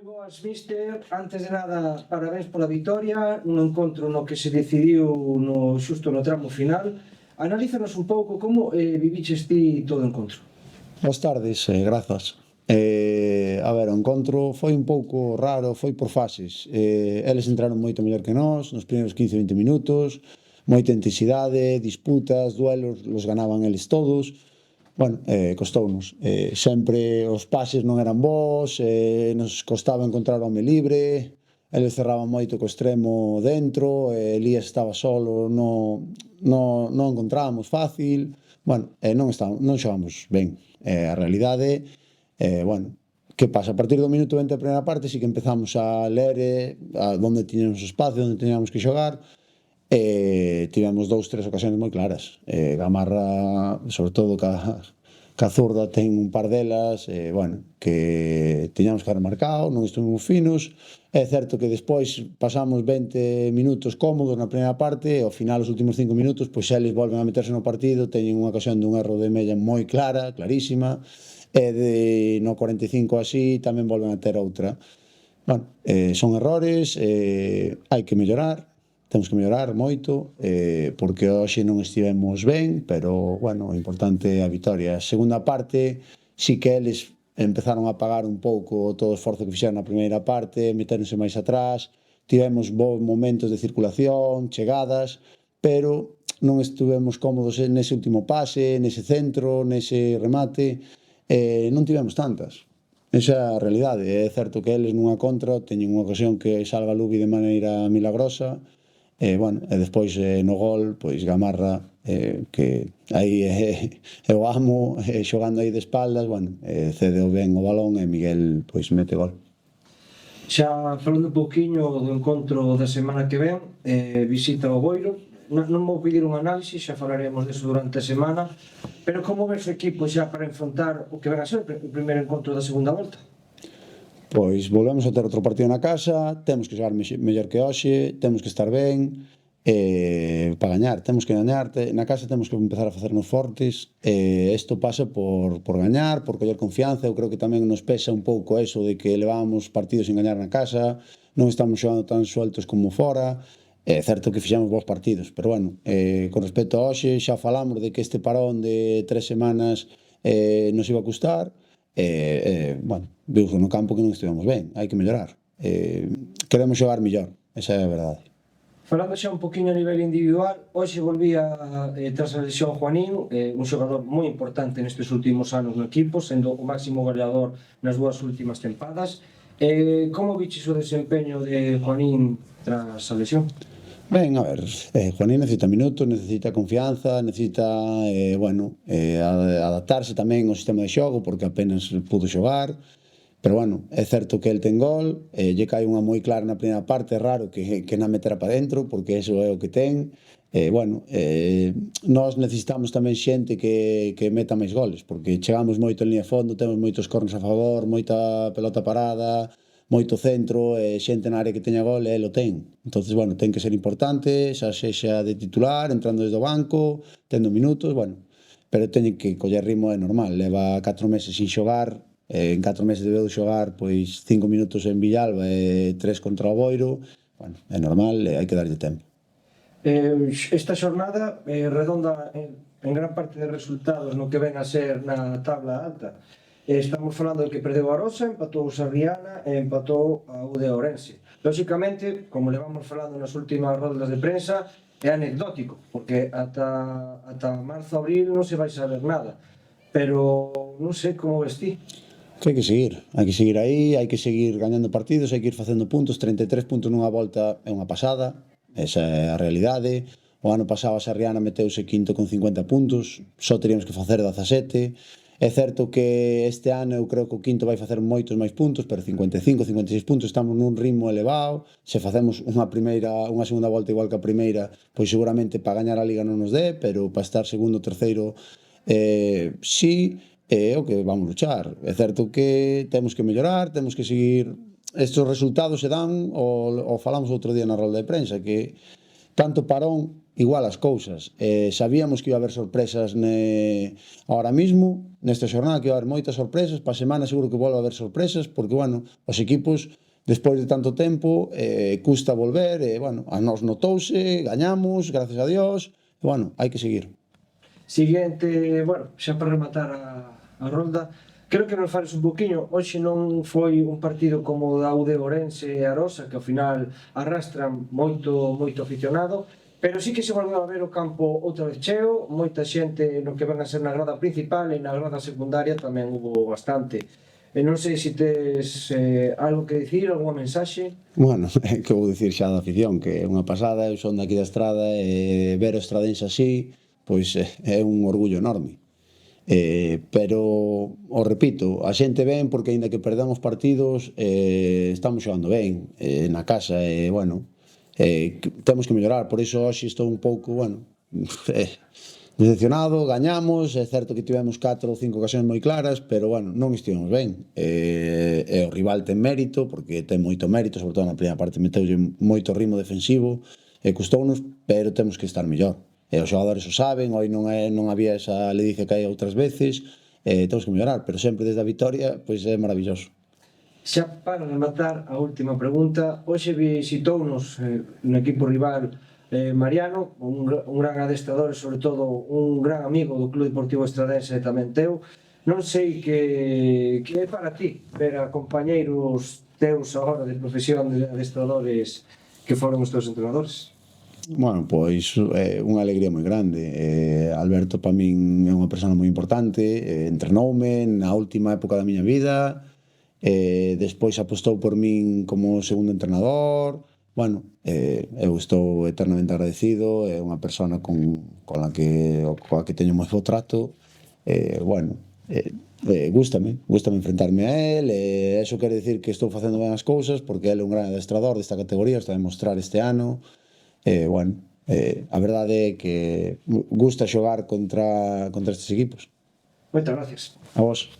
Boas, mister. Antes de nada, parabéns pola vitoria, un encontro no que se decidiu xusto no tramo final. Analízanos un pouco como viviches ti todo o encontro. Boas tardes, grazas. A ver, o encontro foi un pouco raro, foi por fases. Eles entraron moito mellor que nós, nos primeiros 15-20 minutos, moita intensidade, disputas, duelos, los ganaban eles todos. Bueno, costounos. Sempre os pases non eran bons, nos costaba encontrar o home libre, eles cerraban moito co extremo dentro, Elías estaba solo, non encontrábamos fácil. Bueno, non xogamos ben. A realidade, bueno, que pasa? A partir do minuto 20 da primeira parte sí que empezamos a ler a onde tiñamos espacio, onde teníamos que xogar, tivemos 2-3 ocasións moi claras. Gamarra, sobre todo ca zurda, ten un par delas, bueno, que tiñamos que haber marcado, non estuvimos finos. É certo que despois pasamos 20 minutos cómodos na primeira parte, e ao final, os últimos 5 minutos, pois eles volven a meterse no partido, teñen unha ocasión dun erro de Mella moi clara, clarísima, e no 45 así tamén volven a ter outra. Bueno, son errores, hai que mellorar, temos que mellorar moito, porque hoxe non estivemos ben, pero, bueno, o importante é a vitoria. A segunda parte, sí que eles empezaron a pagar un pouco todo o esforzo que fixeron na primeira parte, metéronse máis atrás, tivemos bons momentos de circulación, chegadas, pero non estivemos cómodos nese último pase, nese centro, nese remate, non tivemos tantas. Esa é a realidade. É certo que eles nunha contra teñen unha ocasión que salga Lubi de maneira milagrosa, bueno, e despois no gol, pois Gamarra, que aí é o amo, xogando aí de espaldas, bueno, cede ben o balón e Miguel pois mete gol. Xa falando un pouquiño do encontro da semana que ven, visita o Boiro. Non vou pedir un análise, xa falaremos deso durante a semana, pero como ves o equipo xa para enfrontar o que ven a ser o primeiro encontro da segunda volta? Pois volvemos a ter outro partido na casa, temos que xogar mellor que hoxe, temos que estar ben, para gañar, temos que gañar, na casa temos que empezar a facernos fortes, isto pasa por gañar, por coller confianza. Eu creo que tamén nos pesa un pouco eso de que levábamos partidos sin gañar na casa, non estamos xogando tan sueltos como fora. É certo que fixemos bons partidos, pero, bueno, con respecto a hoxe, xa falamos de que este parón de 3 semanas nos iba a custar, bueno, viuse no campo que non estivemos ben, hai que mellorar. Queremos xogar mellor, esa é a verdade. Falando xa un poquinho a nivel individual, hoxe volvía tras a lesión Juanín, un xogador moi importante nestes últimos anos no equipo, sendo o máximo goleador nas dúas últimas tempadas. Como viches o desempeño de Juanín tras a lesión? Ben, a ver, Juanín necesita minutos, necesita confianza, necesita, bueno, adaptarse tamén ao sistema de xogo, porque apenas pudo xogar, pero, bueno, é certo que el ten gol, lle cae unha moi clara na primeira parte, é raro que na metera para dentro, porque eso é o que ten. Bueno, nós necesitamos tamén xente que meta máis goles, porque chegamos moito en línea de fondo, temos moitos cornos a favor, moita pelota parada, moito centro, xente na área que teña gol, e el o ten. Entonces, bueno, ten que ser importante, xa sexa de titular, entrando desde o banco, tendo minutos, bueno, pero teñen que coller ritmo, é normal, leva 4 meses sin xogar, en 4 meses debeu xogar pois 5 minutos en Villalba e 3 contra o Boiro, bueno, é normal, hai que darlle tempo. Esta xornada redonda en gran parte de resultados no que ven a ser na tabla alta. Estamos falando de que perdeu a Arosa, empatou o Sarriana e empatou a UD Ourense. Lóxicamente, como levamos falando nas últimas rodas de prensa, é anecdótico, porque ata marzo, abril non se vai saber nada. Pero non sei como ves ti. Que hai que seguir aí, hai que seguir gañando partidos, hai que ir facendo puntos. 33 puntos nunha volta é unha pasada, esa é a realidade. O ano pasado a Sarriana meteuse quinto con 50 puntos, só teríamos que facer 17. É certo que este ano eu creo que o quinto vai facer moitos máis puntos, pero 55, 56 puntos, estamos nun ritmo elevado. Se facemos unha segunda volta igual que a primeira, pois seguramente para gañar a Liga non nos dé, pero para estar segundo, terceiro, sí, é o que vamos luchar. É certo que temos que mellorar, temos que seguir. Estes resultados se dan, o falamos outro día na rolda de prensa, que tanto parón igual as cousas. Sabíamos que iba a haber sorpresas ahora mismo, nesta xornada, que iba a haber moitas sorpresas, para a semana seguro que volve a haber sorpresas, porque, bueno, os equipos, despois de tanto tempo, custa volver, bueno, a nós notouse, gañamos, gracias a Dios, e, bueno, hai que seguir. Siguiente, bueno, xa para rematar a rolda, creo que nos fales un poquinho, hoxe non foi un partido como o da UD Ourense e Arosa, que ao final arrastran moito aficionado, pero sí que se volveu a ver o campo outra vez cheo, moita xente no que van a ser na grada principal e na grada secundaria tamén hubo bastante. E non sei se tes algo que dicir, algunha mensaxe. Bueno, que vou dicir xa da afición, que é unha pasada, eu son daqui da Estrada, e ver o estradense así, pois é un orgullo enorme. Pero, o repito, a xente ven porque aínda que perdamos partidos, estamos xogando ben na casa, e, bueno, temos que mellorar, por iso hoxe estou un pouco, bueno, decepcionado, gañamos, é certo que tivemos 4 ou 5 ocasións moi claras, pero, bueno, non estivemos ben, e o rival ten mérito, porque ten moito mérito, sobre todo na primeira parte meteulle moito ritmo defensivo, e custounos, pero temos que estar mellor, e os xogadores o saben, hoy non había esa ledicia que hai outras veces, temos que mellorar, pero sempre desde a vitoria, pois é maravilloso. Xa para rematar a última pregunta, hoxe visitounos no equipo rival Mariano, un gran adestrador e sobre todo un gran amigo do Club Deportivo Estradense e tamén teu. Non sei que é para ti ver a compañeiros teus agora de profesión de adestradores que foron os teus entrenadores. Bueno, pois é unha alegría moi grande. Alberto para min é unha persona moi importante, entrenoume na última época da miña vida, despois apostou por min como segundo entrenador. Bueno, eu estou eternamente agradecido, é unha persona coa que teño moi bo trato, bueno, gústame enfrentarme a él, e eso quere dicir que estou facendo ben as cousas, porque él é un gran adestrador desta categoría, está a demostrar este ano, bueno, a verdade é que gusta xogar contra estes equipos. Moitas gracias. A vos.